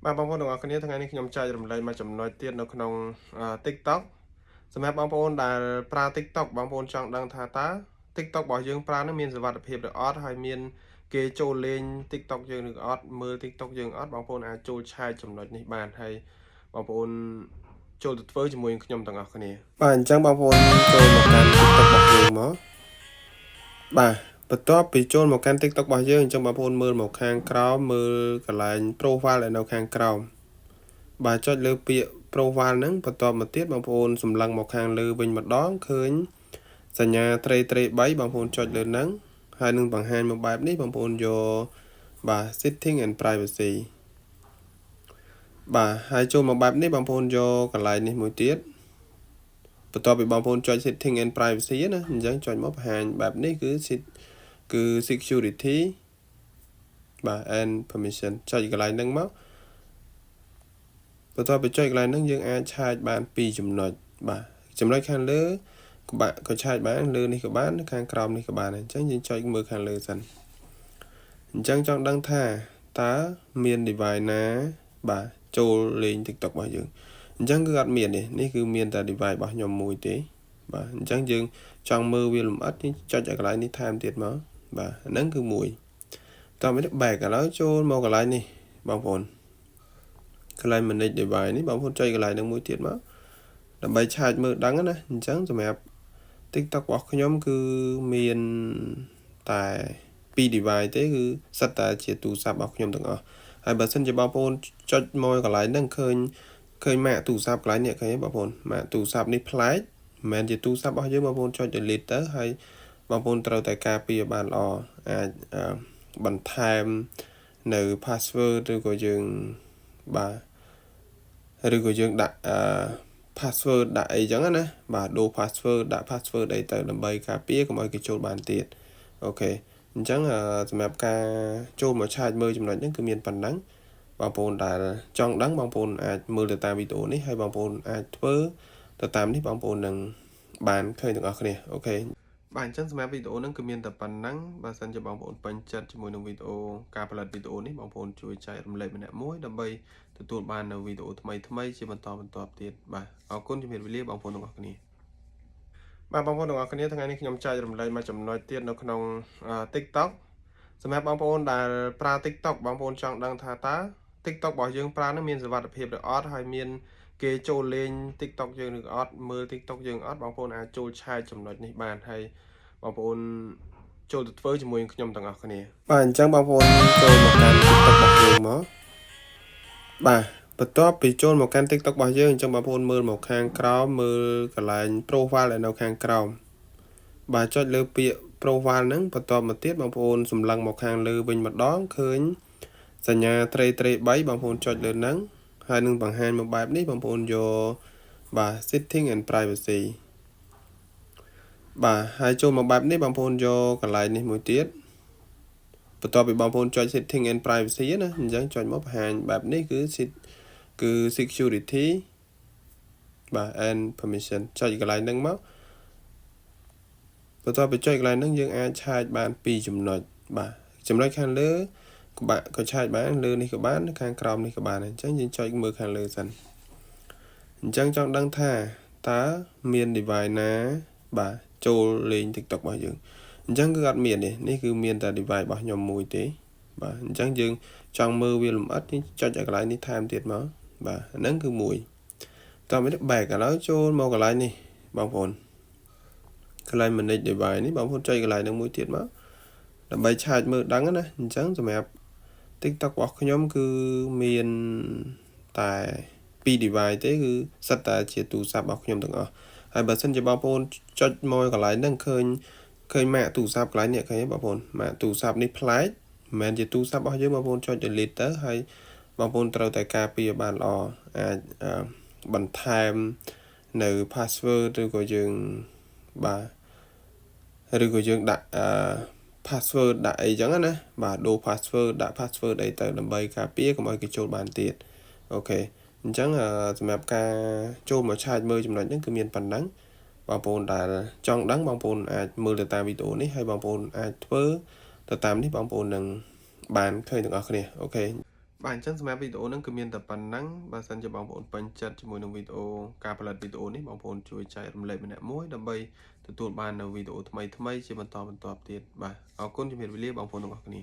บางคนบอกว่าคนนี้ทั้งนี้ขยมใจรำไรมาจำนวนเตี้ยนในขนมTikTok สมัยบางคนได้ปลา TikTok บางคนจังดังท่าตา TikTok บอกยังปลานั้นมีสวัสดิภาพหรือออดให้มีเกโจเลน TikTok ยังหรือออดมือ TikTok ยังออดบางคนอาจโจใช้จำนวนนี้บานให้บางคนโจตัวเฟิร์จมูกขยมต่างกันนี้บ้านจังบางคนโจมาการ TikTok บอกยังมั้งบ่าបន្ទាប់ពីចូលមកកាន់ TikTok របស់យើងអញ្ចឹងបងប្អូនមើលមកខាងក្រោមមើលកន្លែង profile ដែលនៅខាងក្រោមបាទចុចលើពាក្យ profile ហ្នឹងបន្ទាប់មកទៀតបងប្អូនសម្លឹងមកខាងលើវិញម្ដងឃើញសញ្ញាត្រី3បងប្អូនចុចលើហ្នឹងហើយនឹងបង្ហាញមកបែបនេះបងប្អូនយកបាទ setting and privacy បាទហើយចូលមកបែបនេះបងប្អូនយកកន្លែងនេះមួយទៀតបន្ទាប់ពីបងប្អូនចុច setting and privacy ណាអញ្ចឹងចុចមកបង្ហាញបែបនេះគឺ security បាទ and permission ចុចកន្លែងហ្នឹងមកបន្ទាប់ពីចុចកន្លែងហ្នឹងយើងអាចឆាចបាន2ចំណុចបាទចំណុចខាងលើក៏ឆាចបានលើនេះក៏បានខាងក្រោមនេះក៏បានអញ្ចឹងយើងចុចមើលខាងលើសិនអញ្ចឹងចង់ដឹងថាតើមាន device ណាបាទចូលលេង TikTok របស់យើងអញ្ចឹងគឺអត់មានទេនេះគឺមានតែ device របស់ខ្ញុំមួយទេបាទអញ្ចឹងយើងចង់មើលវាលម្អិតចុចឲ្យកន្លែងនេះថែមទៀតមកបាទហ្នឹងគឺមួយតោះនេះ back ឥឡូវចូលមកកន្លែងនេះបងប្អូនកន្លែង manage device នេះបងប្អូនចុចកន្លែងហ្នឹងមួយទៀតមកដើម្បីឆាចមើលដឹងណាអញ្ចឹងសម្រាប់ TikTok របស់ខ្ញុំគឺមានតែ2 device ទេគឺសិតតែជាទូរស័ព្ទរបស់ខ្ញុំទាំងអស់ហើយបើសិនជាបងប្អូនចុចមកកន្លែងហ្នឹងឃើញម៉ាកទូរស័ព្ទកន្លែងនេះឃើញទេបងប្អូនម៉ាកទូរស័ព្ទនេះប្លែកមិនមែនជាទូរស័ព្ទរបស់យើងបងប្អូនចុច delete ទៅហើយបងប្អូនត្រូវតែការពារបានល្អអាចបន្ថែមនៅ password ឬក៏យើងបាទឬក៏យើងដាក់ password ដាក់អីចឹងណាបាទដូរ password ដាក់ password អីទៅដើម្បីការពារកុំឲ្យគេចូលបានទៀតអូខេអញ្ចឹងសម្រាប់ការចូលមកឆាចមើលចំណុចហ្នឹងគឺមានប៉ុណ្ណឹងបងប្អូនដែលចង់ដឹងបងប្អូនអាចមើលទៅតាមវីដេអូនេះហើយបងប្អូនអាចធ្វើទៅតាមនេះបងប្អូននឹងបានឃើញទាំងអស់គ្នាអូខេបាទអញ្ចឹងសម្រាប់វីដេអូហ្នឹងគឺមានតែប៉ុណ្ណឹងបើសិនជាបងប្អូនពេញចិត្តជាមួយនឹងវីដេអូការផលិតវីដេអូនេះបងប្អូនជួយចែករំលែកម្នាក់មួយដើម្បីទទួលបាននៅវីដេអូថ្មីជាបន្តទៀតបាទអរគុណជំរាបលាបងប្អូនទាំងអស់គ្នាបាទបងប្អូនទាំងអស់គ្នាថ្ងៃនេះខ្ញុំចែករំលែកមកចំណុចទៀតនៅក្នុង TikTok សម្រាប់បងប្អូនដែលប្រើ TikTok បងប្អូនចង់ដឹងថាតើ TikTok របស់យើងប្រើនឹងមានសុវត្ថិភាពឬអត់ហើយមានគេចូលលេង TikTok យើងឬអត់មើល TikTok យើងអត់បងប្អូនអាចចូលឆែកចំណុចនេះបានហើយបងប្អូនចូលទៅធ្វើជាមួយនឹងខ្ញុំទាំងអស់គ្នាបាទអញ្ចឹងបងប្អូនចូលមកកាន់ TikTok របស់យើងមកបាទបន្ទាប់ពីចូលមកកាន់ TikTok របស់យើងអញ្ចឹងបងប្អូនមើលមកខាងក្រោមមើលកន្លែង profile ដែលនៅខាងក្រោមបាទចុចលើពាក្យ profile ហ្នឹងបន្ទាប់មកទៀតបងប្អូនសម្លឹងមកខាងលើវិញម្ដងឃើញសញ្ញាត្រី3បងប្អូនចុចលើហ្នឹងហើយនឹងបង្ហាញមកបែបនេះបងប្អូនយកបាទ setting and privacy បាទហើយចូលមកបែបនេះបងប្អូនយកកន្លែងនេះមួយទៀតបន្ទាប់ពីបងប្អូនចុច setting and privacy ណាអញ្ចឹងចុចមកបង្ហាញបែបនេះគឺ security បាទ and permission ចុចកន្លែងហ្នឹងមកបន្ទាប់ពីចុចកន្លែងហ្នឹងយើងអាចឆាចបាន2ចំណុចបាទចំណុចខាងលើក៏ឆាចបានលើនេះក៏បានខាងក្រោមនេះក៏បានអញ្ចឹងយើងចុចមើលខាងលើសិនអញ្ចឹងចង់ដឹងថាតើមាន device ណាបាទចូលលេង TikTok របស់យើងអញ្ចឹងគឺអត់មានទេនេះគឺមានតែ device របស់ខ្ញុំមួយទេបាទអញ្ចឹងយើងចង់មើលវាលម្អិតចុចឲ្យកន្លែងនេះថែមទៀតមកបាទហ្នឹងគឺមួយតោះនេះ back ឥឡូវចូលមកកន្លែងនេះបងប្អូនកន្លែង manage device នេះបងប្អូនចុចកន្លែងហ្នឹងមួយទៀតមកដើម្បីឆាចមើលដឹងណាអញ្ចឹងសម្រាប់ TikTok របស់ខ្ញុំគឺមានតែ2 device ទេគឺសិតតែជាទូរស័ព្ទរបស់ខ្ញុំទាំងអស់ហើយបើសិនជាបងប្អូនចុចមកកន្លែងហ្នឹងឃើញម៉ាកទូរស័ព្ទកន្លែងនេះឃើញទេបងប្អូនម៉ាកទូរស័ព្ទនេះប្លែកមិនមែនជាទូរស័ព្ទរបស់យើងបងប្អូនចុច delete ទៅហើយបងប្អូនត្រូវតែការពារបានល្អអាចបន្ថែមនៅ password ឬក៏យើងបាទឬក៏យើងដាក់password ដាក់អីចឹងណាបាទដូរ password ដាក់ password អីទៅដើម្បីការពារកុំឲ្យគេចូលបានទៀតអូខេអញ្ចឹងសម្រាប់ការចូលមកឆាចមើលចំណុចហ្នឹងគឺមានប៉ុណ្ណឹងបងប្អូនដែលចង់ដឹងបងប្អូនអាចមើលទៅតាមវីដេអូនេះហើយបងប្អូនអាចធ្វើទៅតាមនេះបងប្អូននឹងបានឃើញទាំងអស់គ្នាអូខេ បាទអញ្ចឹងសម្រាប់វីដេអូហ្នឹងគឺមានតែប៉ុណ្ណឹងបើសិនជាបងប្អូនពេញចិត្តជាមួយនឹងវីដេអូការផលិតវីដេអូនេះបងប្អូនជួយចែករំលែកម្នាក់មួយដើម្បីទទួលបាននៅវីដេអូថ្មីៗជាបន្តបន្ទាប់ទៀតបាទអរគុណជំរាបលាបងប្អូនទាំងអស់គ្នា